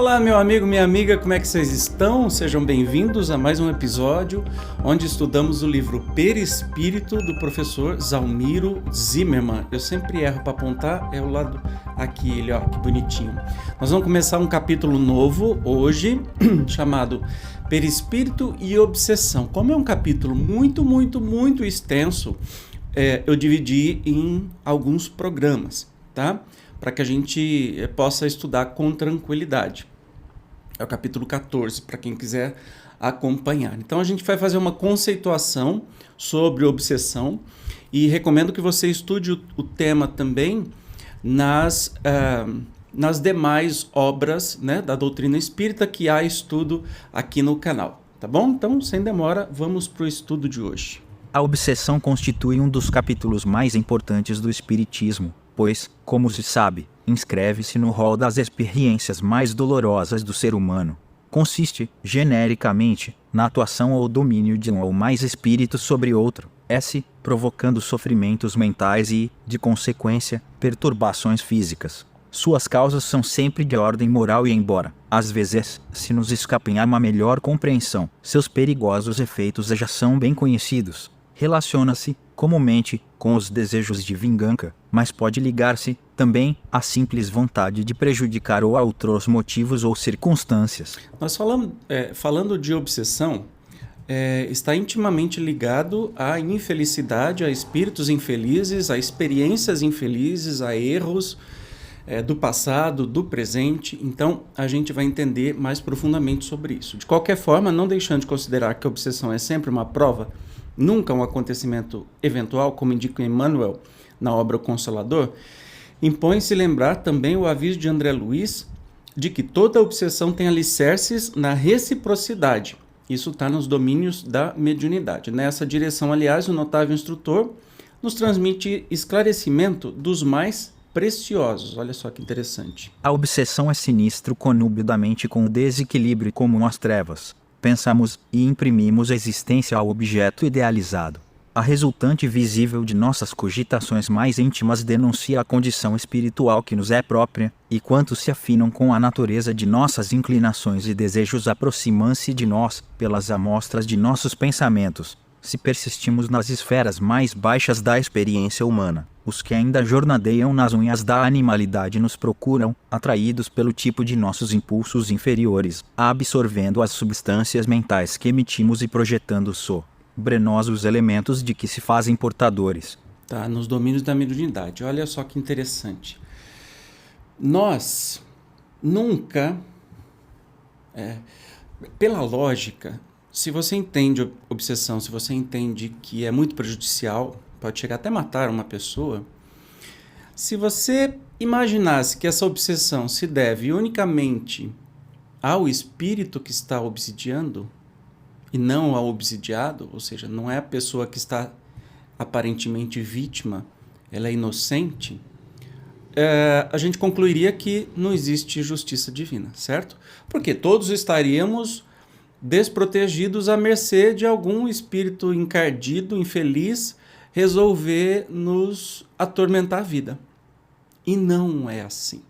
Olá, meu amigo, minha amiga, como é que vocês estão? Sejam bem-vindos a mais um episódio onde estudamos o livro Perispírito do professor Zalmiro Zimmermann. Eu sempre erro para apontar, é o lado aqui, ele, ó, que bonitinho. Nós vamos começar um capítulo novo hoje, chamado Perispírito e Obsessão. Como é um capítulo muito extenso, eu dividi em alguns programas, tá? Para que a gente possa estudar com tranquilidade. É o capítulo 14, para quem quiser acompanhar. Então, a gente vai fazer uma conceituação sobre obsessão e recomendo que você estude o tema também nas demais obras, né, da doutrina espírita que há estudo aqui no canal, tá bom? Então, sem demora, vamos para o estudo de hoje. A obsessão constitui um dos capítulos mais importantes do Espiritismo, pois, como se sabe, inscreve-se no rol das experiências mais dolorosas do ser humano. Consiste, genericamente, na atuação ou domínio de um ou mais espíritos sobre outro, provocando sofrimentos mentais e, de consequência, perturbações físicas. Suas causas são sempre de ordem moral e embora, às vezes, se nos escapem a uma melhor compreensão, seus perigosos efeitos já são bem conhecidos. Relaciona-se, comumente, com os desejos de vingança, mas pode ligar-se, também, à simples vontade de prejudicar ou a outros motivos ou circunstâncias. Nós falando de obsessão, está intimamente ligado à infelicidade, a espíritos infelizes, a experiências infelizes, a erros do passado, do presente. Então, a gente vai entender mais profundamente sobre isso. De qualquer forma, não deixando de considerar que a obsessão é sempre uma prova, nunca um acontecimento eventual, como indica Emmanuel na obra O Consolador, impõe-se lembrar também o aviso de André Luiz de que toda obsessão tem alicerces na reciprocidade. Isso está nos domínios da mediunidade. Nessa direção, aliás, o notável instrutor nos transmite esclarecimento dos mais preciosos. Olha só que interessante. A obsessão é sinistro conúbio da mente com o desequilíbrio comum às trevas. Pensamos e imprimimos a existência ao objeto idealizado. A resultante visível de nossas cogitações mais íntimas denuncia a condição espiritual que nos é própria, e quantos se afinam com a natureza de nossas inclinações e desejos aproximam-se de nós, pelas amostras de nossos pensamentos. Se persistimos nas esferas mais baixas da experiência humana, os que ainda jornadeiam nas unhas da animalidade nos procuram, atraídos pelo tipo de nossos impulsos inferiores, absorvendo as substâncias mentais que emitimos e projetando brenosos elementos de que se fazem portadores. Tá, nos domínios da mediunidade. Olha só que interessante. Nós nunca, pela lógica, se você entende obsessão, se você entende que é muito prejudicial, pode chegar até matar uma pessoa, se você imaginasse que essa obsessão se deve unicamente ao espírito que está obsidiando, e não ao obsidiado, ou seja, não é a pessoa que está aparentemente vítima, ela é inocente, a gente concluiria que não existe justiça divina, certo? Porque todos estaríamos desprotegidos à mercê de algum espírito encardido, infeliz, resolver nos atormentar a vida. E não é assim.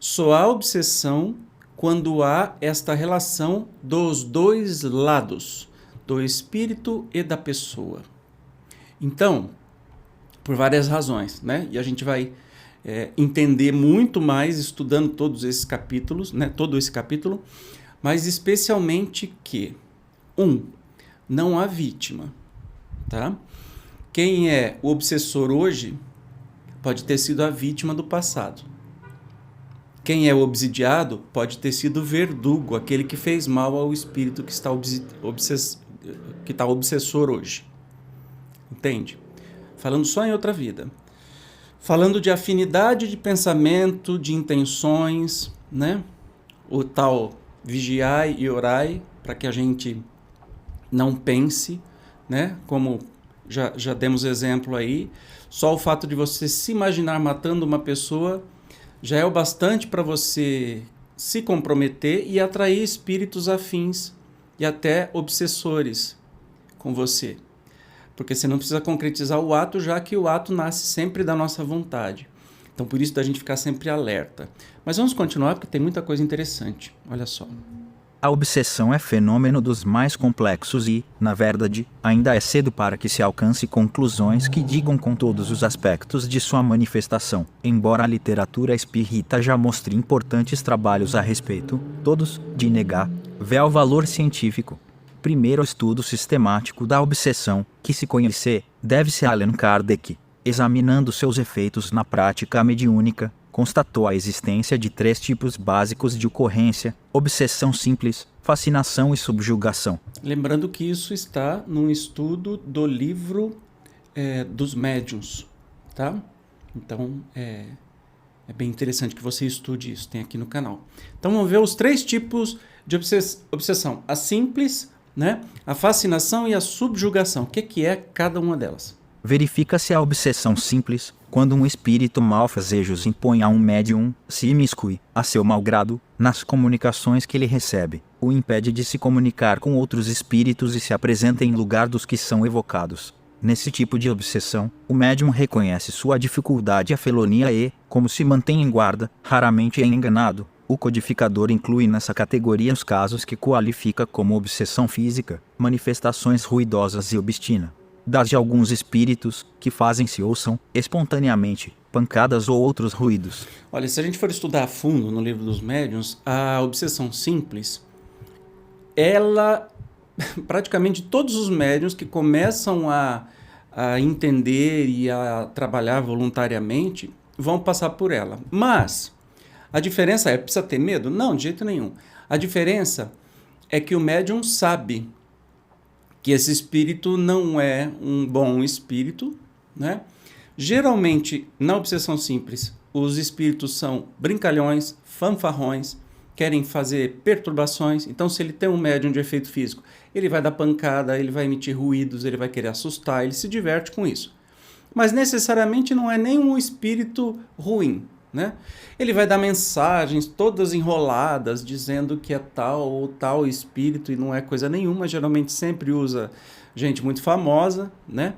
Só há obsessão quando há esta relação dos dois lados, do espírito e da pessoa. Então, por várias razões, né? E a gente vai entender muito mais estudando todos esses capítulos, né? Todo esse capítulo, mas especialmente que, não há vítima, tá? Quem é o obsessor hoje pode ter sido a vítima do passado. Quem é o obsidiado pode ter sido o verdugo, aquele que fez mal ao espírito que está obsessor hoje. Entende? Falando só em outra vida. Falando de afinidade de pensamento, de intenções, né? O tal vigiai e orai, para que a gente não pense, né? Como já demos exemplo aí. Só o fato de você se imaginar matando uma pessoa já é o bastante para você se comprometer e atrair espíritos afins e até obsessores com você. Porque você não precisa concretizar o ato, já que o ato nasce sempre da nossa vontade. Então, por isso da gente ficar sempre alerta. Mas vamos continuar, porque tem muita coisa interessante. Olha só. A obsessão é fenômeno dos mais complexos e, na verdade, ainda é cedo para que se alcance conclusões que digam com todos os aspectos de sua manifestação. Embora a literatura espírita já mostre importantes trabalhos a respeito, todos, de negar, vê ao valor científico. Primeiro estudo sistemático da obsessão, que se conhecer, deve-se a Allan Kardec. Examinando seus efeitos na prática mediúnica, constatou a existência de 3 tipos básicos de ocorrência: obsessão simples, fascinação e subjugação. Lembrando que isso está num estudo do livro dos médiuns, tá? Então, é bem interessante que você estude isso, tem aqui no canal. Então, vamos ver os 3 tipos de obsessão. A simples, né? A fascinação e a subjugação. O que é cada uma delas? Verifica-se a obsessão simples, quando um espírito malfazejos impõe a um médium, se imiscui, a seu malgrado, nas comunicações que ele recebe, o impede de se comunicar com outros espíritos e se apresenta em lugar dos que são evocados. Nesse tipo de obsessão, o médium reconhece sua dificuldade e a felonia e, como se mantém em guarda, raramente é enganado. O codificador inclui nessa categoria os casos que qualifica como obsessão física, manifestações ruidosas e obstinas. Das de alguns espíritos, que fazem-se ouçam, espontaneamente, pancadas ou outros ruídos. Olha, se a gente for estudar a fundo no livro dos médiuns, a obsessão simples, ela, praticamente todos os médiuns que começam a entender e a trabalhar voluntariamente, vão passar por ela. Mas, a diferença é, precisa ter medo? Não, de jeito nenhum. A diferença é que o médium sabe que esse espírito não é um bom espírito, né? Geralmente, na obsessão simples, os espíritos são brincalhões, fanfarrões, querem fazer perturbações. Então, se ele tem um médium de efeito físico, ele vai dar pancada, ele vai emitir ruídos, ele vai querer assustar, ele se diverte com isso. Mas, necessariamente, não é nenhum espírito ruim, né? Ele vai dar mensagens todas enroladas, dizendo que é tal ou tal espírito e não é coisa nenhuma. Geralmente sempre usa gente muito famosa, né?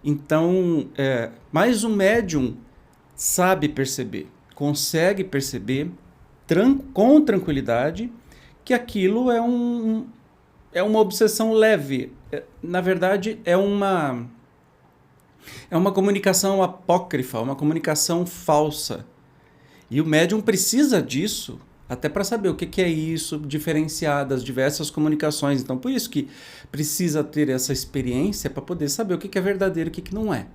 Então, mas o médium sabe perceber, consegue perceber com tranquilidade que aquilo é uma obsessão leve. Na verdade, é uma comunicação apócrifa, uma comunicação falsa. E o médium precisa disso até para saber o que é isso, diferenciar das diversas comunicações. Então, por isso que precisa ter essa experiência para poder saber o que é verdadeiro e o que não é.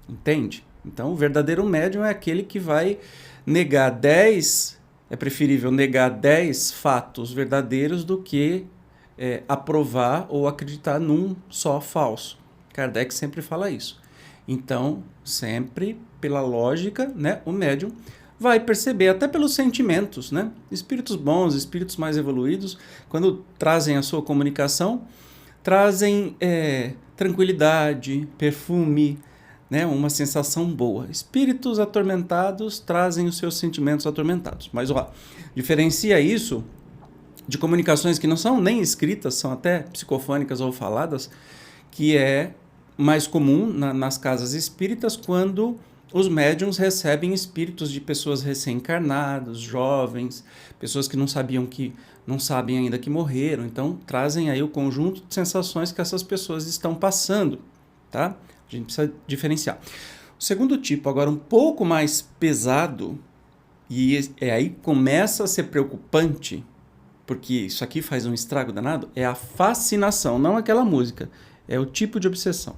Entende? Então, o verdadeiro médium é aquele que vai negar 10, é preferível negar 10 fatos verdadeiros do que aprovar ou acreditar num só falso. Kardec sempre fala isso. Então, sempre, pela lógica, né, o médium vai perceber, até pelos sentimentos, né? Espíritos bons, espíritos mais evoluídos, quando trazem a sua comunicação, trazem tranquilidade, perfume, né? Uma sensação boa. Espíritos atormentados trazem os seus sentimentos atormentados. Mas, diferencia isso de comunicações que não são nem escritas, são até psicofônicas ou faladas, que é mais comum nas casas espíritas quando os médiums recebem espíritos de pessoas recém-encarnadas, jovens, pessoas que não sabem ainda que morreram. Então, trazem aí o conjunto de sensações que essas pessoas estão passando, tá? A gente precisa diferenciar. O segundo tipo, agora um pouco mais pesado, e aí começa a ser preocupante, porque isso aqui faz um estrago danado, é a fascinação, não aquela música, é o tipo de obsessão.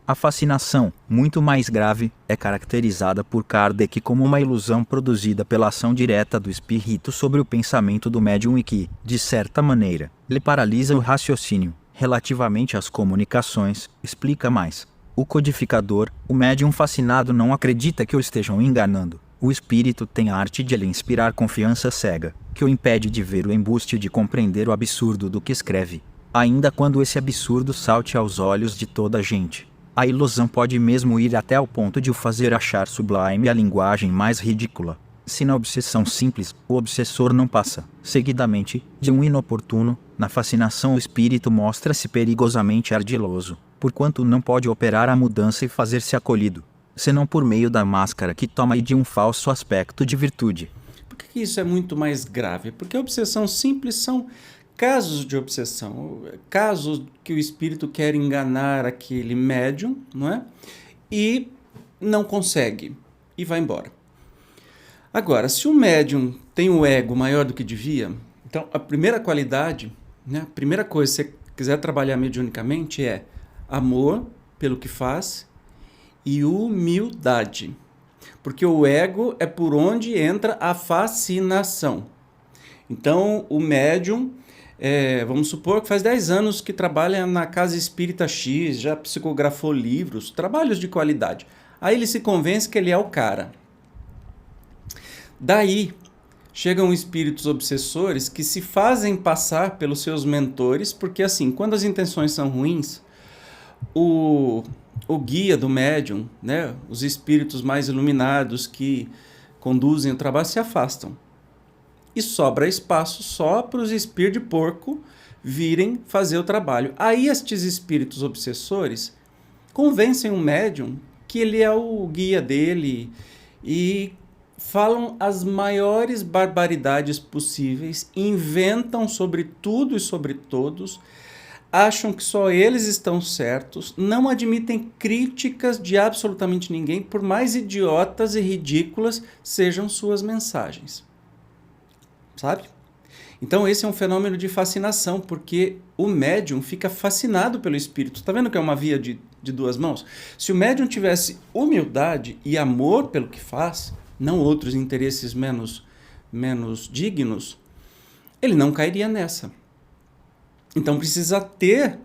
A fascinação, muito mais grave, é caracterizada por Kardec como uma ilusão produzida pela ação direta do espírito sobre o pensamento do médium e que, de certa maneira, lhe paralisa o raciocínio. Relativamente às comunicações, explica mais. O codificador, o médium fascinado não acredita que o estejam enganando. O espírito tem a arte de lhe inspirar confiança cega, que o impede de ver o embuste e de compreender o absurdo do que escreve, ainda quando esse absurdo salte aos olhos de toda a gente. A ilusão pode mesmo ir até ao ponto de o fazer achar sublime a linguagem mais ridícula. Se na obsessão simples, o obsessor não passa, seguidamente, de um inoportuno, na fascinação o espírito mostra-se perigosamente ardiloso, porquanto não pode operar a mudança e fazer-se acolhido. senão por meio da máscara que toma e de um falso aspecto de virtude. Por que isso é muito mais grave? Porque a obsessão simples são casos de obsessão, casos que o espírito quer enganar aquele médium, não é? E não consegue e vai embora. Agora, se o médium tem o ego maior do que devia, então a primeira qualidade, né, a primeira coisa, se você quiser trabalhar mediunicamente, é amor pelo que faz e humildade. Porque o ego é por onde entra a fascinação. Então, o médium, vamos supor que faz 10 anos que trabalha na Casa Espírita X, já psicografou livros, trabalhos de qualidade. Aí ele se convence que ele é o cara. Daí, chegam espíritos obsessores que se fazem passar pelos seus mentores, porque assim, quando as intenções são ruins, o guia do médium, né, os espíritos mais iluminados que conduzem o trabalho se afastam. E sobra espaço só para os espíritos de porco virem fazer o trabalho. Aí estes espíritos obsessores convencem o médium que ele é o guia dele e falam as maiores barbaridades possíveis, inventam sobre tudo e sobre todos, acham que só eles estão certos, não admitem críticas de absolutamente ninguém, por mais idiotas e ridículas sejam suas mensagens. Sabe? Então esse é um fenômeno de fascinação, porque o médium fica fascinado pelo espírito. Está vendo que é uma via de duas mãos? Se o médium tivesse humildade e amor pelo que faz, não outros interesses menos dignos, ele não cairia nessa. Então precisa ter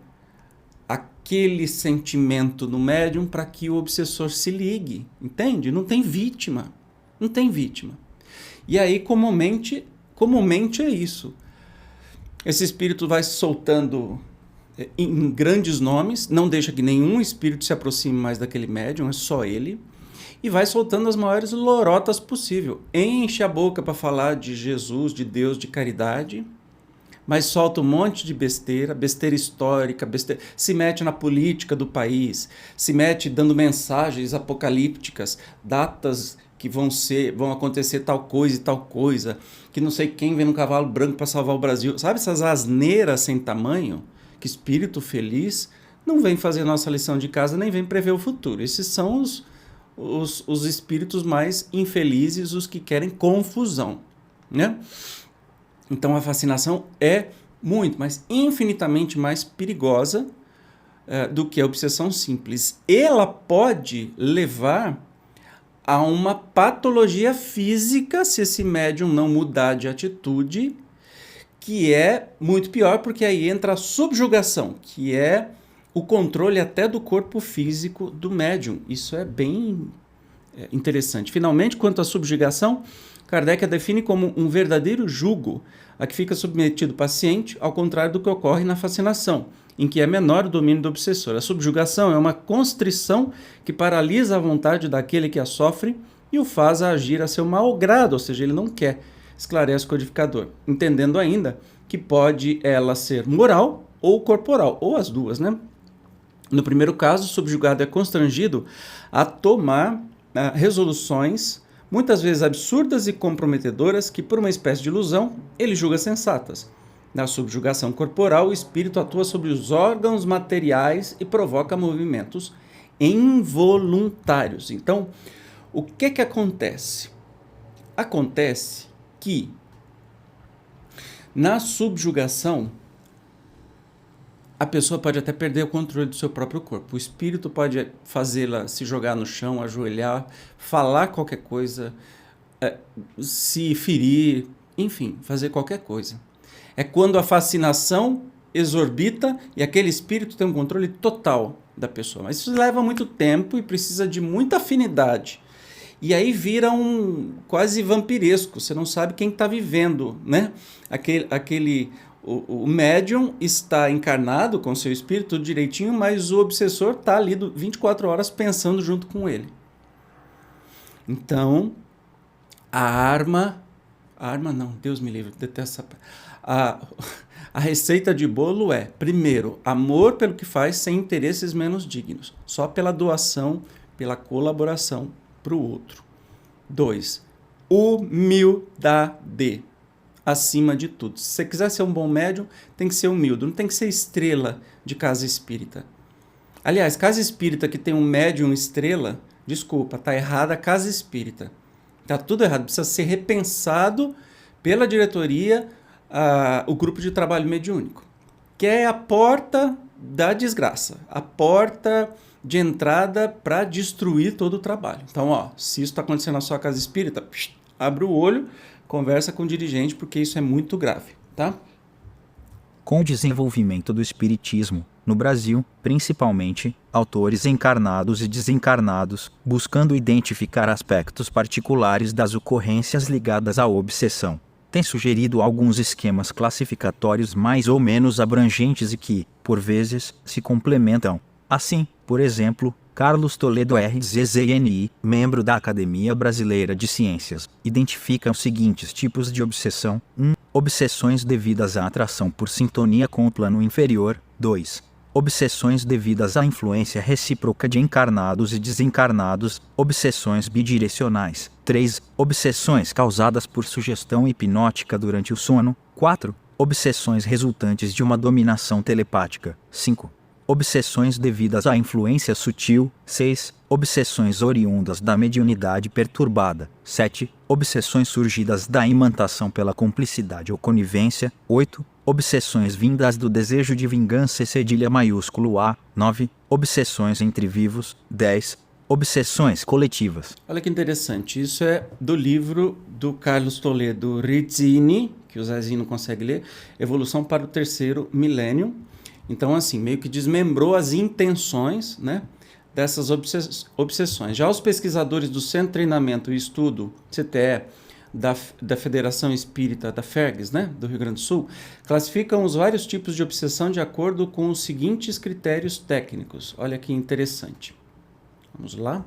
aquele sentimento no médium para que o obsessor se ligue, entende? Não tem vítima, não tem vítima. E aí comumente é isso. Esse espírito vai soltando em grandes nomes, não deixa que nenhum espírito se aproxime mais daquele médium, é só ele, e vai soltando as maiores lorotas possível. Enche a boca para falar de Jesus, de Deus, de caridade, mas solta um monte de besteira histórica, se mete na política do país, se mete dando mensagens apocalípticas, datas que vão acontecer tal coisa e tal coisa, que não sei quem vem no cavalo branco para salvar o Brasil. Sabe essas asneiras sem tamanho? Que espírito feliz não vem fazer nossa lição de casa, nem vem prever o futuro. Esses são os espíritos mais infelizes, os que querem confusão, né? Então a fascinação é muito, mas infinitamente mais perigosa do que a obsessão simples. Ela pode levar a uma patologia física se esse médium não mudar de atitude, que é muito pior, porque aí entra a subjugação, que é o controle até do corpo físico do médium. Isso é bem interessante. Finalmente, quanto à subjugação, Kardec a define como um verdadeiro jugo a que fica submetido o paciente, ao contrário do que ocorre na fascinação, em que é menor o domínio do obsessor. A subjugação é uma constrição que paralisa a vontade daquele que a sofre e o faz agir a seu mau grado, ou seja, ele não quer, esclarece o codificador, entendendo ainda que pode ela ser moral ou corporal, ou as duas, né? No primeiro caso, o subjugado é constrangido a tomar resoluções muitas vezes absurdas e comprometedoras que, por uma espécie de ilusão, ele julga sensatas. Na subjugação corporal, o espírito atua sobre os órgãos materiais e provoca movimentos involuntários. Então, o que acontece? Acontece que, na subjugação, a pessoa pode até perder o controle do seu próprio corpo. O espírito pode fazê-la se jogar no chão, ajoelhar, falar qualquer coisa, se ferir, enfim, fazer qualquer coisa. É quando a fascinação exorbita e aquele espírito tem um controle total da pessoa. Mas isso leva muito tempo e precisa de muita afinidade. E aí vira quase vampiresco. Você não sabe quem está vivendo, né? O médium está encarnado com seu espírito tudo direitinho, mas o obsessor está ali 24 horas pensando junto com ele. Então, a arma não, Deus me livre, detesto essa... A receita de bolo é, primeiro, amor pelo que faz sem interesses menos dignos, só pela doação pela colaboração para o outro. 2. Humildade, acima de tudo. Se você quiser ser um bom médium, tem que ser humilde, não tem que ser estrela de casa espírita. Aliás, casa espírita que tem um médium estrela, desculpa, tá errada a casa espírita. Tá tudo errado, precisa ser repensado pela diretoria, o grupo de trabalho mediúnico, que é a porta da desgraça, a porta de entrada para destruir todo o trabalho. Então, se isso está acontecendo na sua casa espírita, abre o olho, conversa com o dirigente, porque isso é muito grave, tá? Com o desenvolvimento do espiritismo, no Brasil, principalmente, autores encarnados e desencarnados, buscando identificar aspectos particulares das ocorrências ligadas à obsessão, têm sugerido alguns esquemas classificatórios mais ou menos abrangentes e que, por vezes, se complementam. Assim, por exemplo, Carlos Toledo RZZNI, membro da Academia Brasileira de Ciências, identifica os seguintes tipos de obsessão: 1. Obsessões devidas à atração por sintonia com o plano inferior. 2. Obsessões devidas à influência recíproca de encarnados e desencarnados, obsessões bidirecionais. 3. Obsessões causadas por sugestão hipnótica durante o sono. 4. Obsessões resultantes de uma dominação telepática. 5. Obsessões devidas à influência sutil. 6. Obsessões oriundas da mediunidade perturbada. 7. Obsessões surgidas da imantação pela cumplicidade ou conivência. 8. Obsessões vindas do desejo de vingança cedilha maiúsculo A. 9. Obsessões entre vivos. 10. Obsessões coletivas. Olha que interessante, isso é do livro do Carlos Toledo Rizzini, que o Zezinho não consegue ler, Evolução para o Terceiro Milênio. Então, assim, meio que desmembrou as intenções, né, dessas obsessões. Já os pesquisadores do Centro de Treinamento e Estudo, CTE, da Federação Espírita da FERGS, né, do Rio Grande do Sul, classificam os vários tipos de obsessão de acordo com os seguintes critérios técnicos. Olha que interessante. Vamos lá?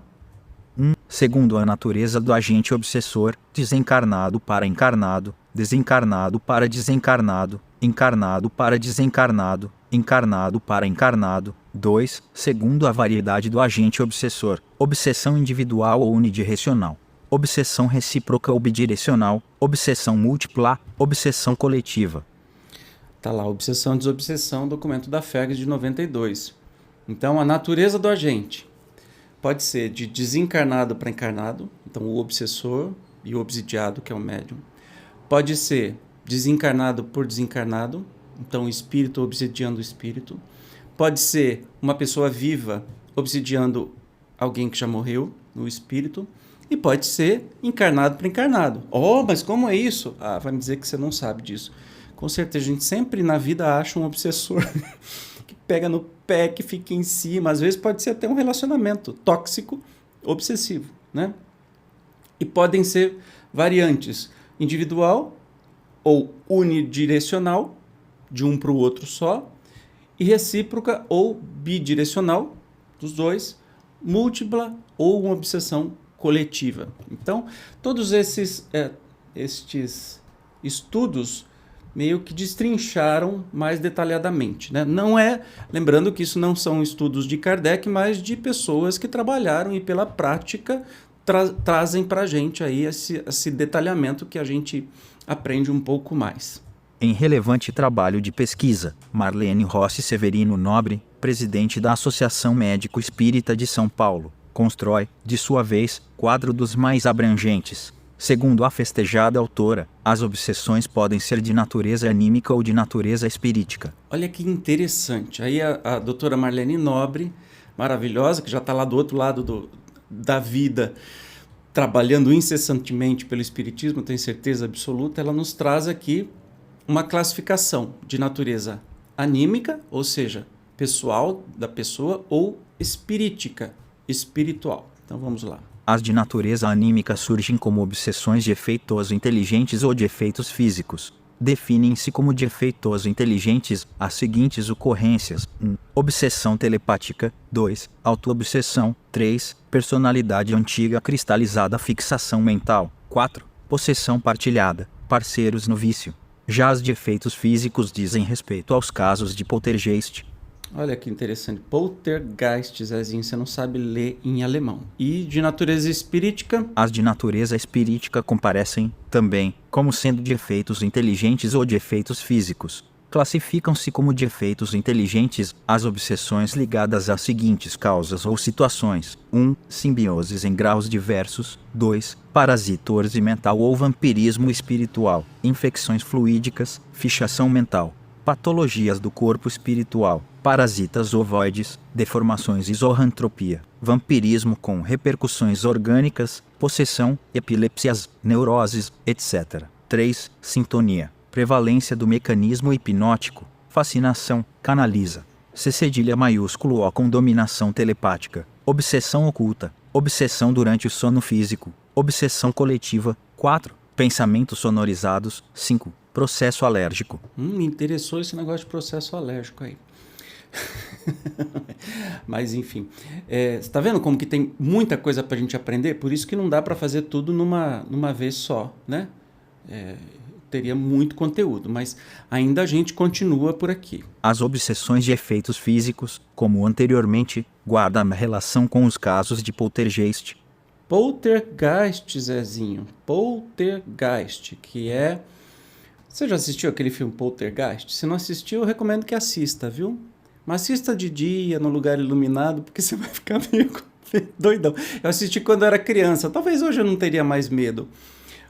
1. Segundo a natureza do agente obsessor, desencarnado para encarnado, desencarnado para desencarnado, encarnado para desencarnado, encarnado para encarnado. 2. Segundo a variedade do agente obsessor, obsessão individual ou unidirecional, obsessão recíproca ou bidirecional, obsessão múltipla, obsessão coletiva. Tá lá, obsessão e desobsessão, documento da FERGS de 92. Então, a natureza do agente pode ser de desencarnado para encarnado, então o obsessor e o obsidiado, que é o médium. Pode ser desencarnado por desencarnado, então o espírito obsidiando o espírito. Pode ser uma pessoa viva obsidiando alguém que já morreu, no espírito. E pode ser encarnado para encarnado. Oh, mas como é isso? Ah, vai me dizer que você não sabe disso. Com certeza, a gente sempre na vida acha um obsessor que pega no pé, que fica em cima. Às vezes pode ser até um relacionamento tóxico, obsessivo, né? E podem ser variantes individual ou unidirecional, de um para o outro só, e recíproca ou bidirecional, dos dois, múltipla ou uma obsessão coletiva. Então, todos estes estudos meio que destrincharam mais detalhadamente, né? Não é, lembrando que isso não são estudos de Kardec, mas de pessoas que trabalharam e pela prática trazem para a gente aí esse detalhamento que a gente aprende um pouco mais. Em relevante trabalho de pesquisa, Marlene Rossi Severino Nobre, presidente da Associação Médico Espírita de São Paulo, constrói, de sua vez, quadro dos mais abrangentes. Segundo a festejada autora, as obsessões podem ser de natureza anímica ou de natureza espirítica. Olha que interessante. Aí a doutora Marlene Nobre, maravilhosa, que já está lá do outro lado da vida, trabalhando incessantemente pelo espiritismo, tenho certeza absoluta, ela nos traz aqui uma classificação de natureza anímica, ou seja, pessoal da pessoa, ou espirítica, espiritual. Então vamos lá. As de natureza anímica surgem como obsessões de efeitos inteligentes ou de efeitos físicos. Definem-se como de efeitos inteligentes as seguintes ocorrências: 1. Obsessão telepática. 2. Autoobsessão. 3. Personalidade antiga cristalizada, fixação mental. 4. Possessão partilhada, parceiros no vício. Já as de efeitos físicos dizem respeito aos casos de poltergeist. Olha que interessante. Poltergeist, Zezinho, você não sabe ler em alemão. E de natureza espirítica? As de natureza espirítica comparecem, também, como sendo de efeitos inteligentes ou de efeitos físicos. Classificam-se como de efeitos inteligentes as obsessões ligadas às seguintes causas ou situações: 1. Simbioses em graus diversos. 2. Parasitose mental ou vampirismo espiritual. Infecções fluídicas, fichação mental. Patologias do corpo espiritual, parasitas ovoides, deformações e zoantropia, vampirismo com repercussões orgânicas, possessão, epilepsias, neuroses, etc. 3. Sintonia, prevalência do mecanismo hipnótico, fascinação, canaliza. C cedilha maiúsculo O com dominação telepática, obsessão oculta, obsessão durante o sono físico, obsessão coletiva. 4. Pensamentos sonorizados. 5. Processo alérgico. Me interessou esse negócio de processo alérgico aí. Mas enfim, você está vendo como que tem muita coisa para a gente aprender? Por isso que não dá para fazer tudo numa vez só, né? Teria muito conteúdo, mas ainda a gente continua por aqui. As obsessões de efeitos físicos, como anteriormente, guardam relação com os casos de poltergeist. Poltergeist, Zezinho. Poltergeist, que é... Você já assistiu aquele filme Poltergeist? Se não assistiu, eu recomendo que assista, viu? Mas assista de dia, no lugar iluminado, porque você vai ficar meio doidão. Eu assisti quando eu era criança. Talvez hoje eu não teria mais medo.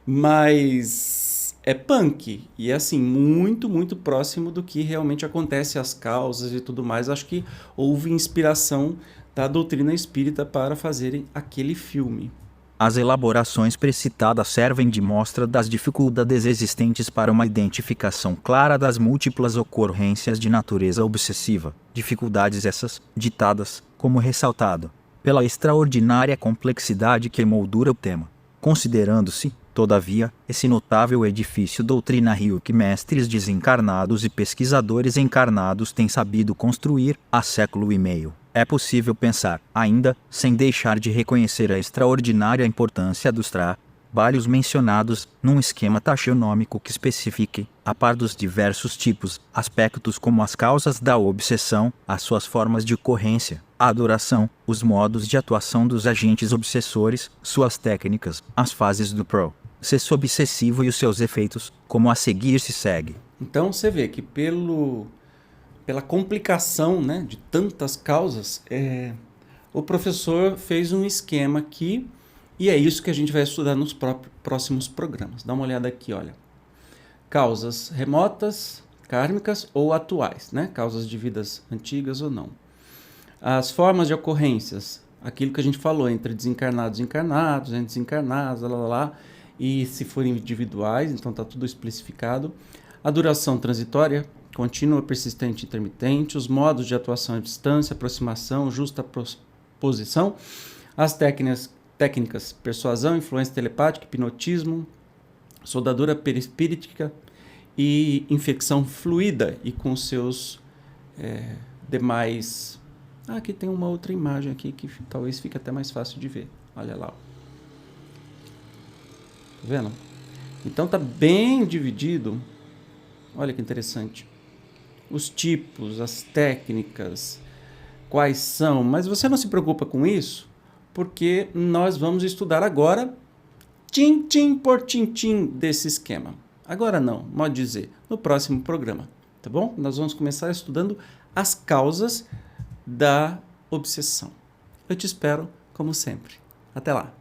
Mas é punk. E é assim, muito, muito próximo do que realmente acontece, as causas e tudo mais. Acho que houve inspiração da doutrina espírita para fazerem aquele filme. As elaborações precitadas servem de mostra das dificuldades existentes para uma identificação clara das múltiplas ocorrências de natureza obsessiva, dificuldades essas, ditadas, como ressaltado, pela extraordinária complexidade que moldura o tema. Considerando-se, todavia, esse notável edifício doutrinário que mestres desencarnados e pesquisadores encarnados têm sabido construir há século e meio, é possível pensar, ainda, sem deixar de reconhecer a extraordinária importância dos trabalhos mencionados, num esquema taxonômico que especifique, a par dos diversos tipos, aspectos como as causas da obsessão, as suas formas de ocorrência, a duração, os modos de atuação dos agentes obsessores, suas técnicas, as fases do processo obsessivo e os seus efeitos, como a seguir se segue. Então você vê que pela complicação, né, de tantas causas, o professor fez um esquema aqui e é isso que a gente vai estudar nos próximos programas. Dá uma olhada aqui, olha. Causas remotas, kármicas ou atuais, né? Causas de vidas antigas ou não. As formas de ocorrências, aquilo que a gente falou, entre desencarnados e encarnados, entre desencarnados, e se forem individuais, então está tudo especificado. A duração transitória, contínua, persistente e intermitente, os modos de atuação à distância, aproximação, justa posição, as técnicas persuasão, influência telepática, hipnotismo, soldadura perispírita e infecção fluida e com seus demais... aqui tem uma outra imagem aqui que talvez fique até mais fácil de ver. Olha lá. Tá vendo? Então tá bem dividido. Olha que interessante. Os tipos, as técnicas, quais são. Mas você não se preocupa com isso, porque nós vamos estudar agora tintim por tintim desse esquema. Agora não, modo de dizer, no próximo programa, tá bom? Nós vamos começar estudando as causas da obsessão. Eu te espero, como sempre. Até lá!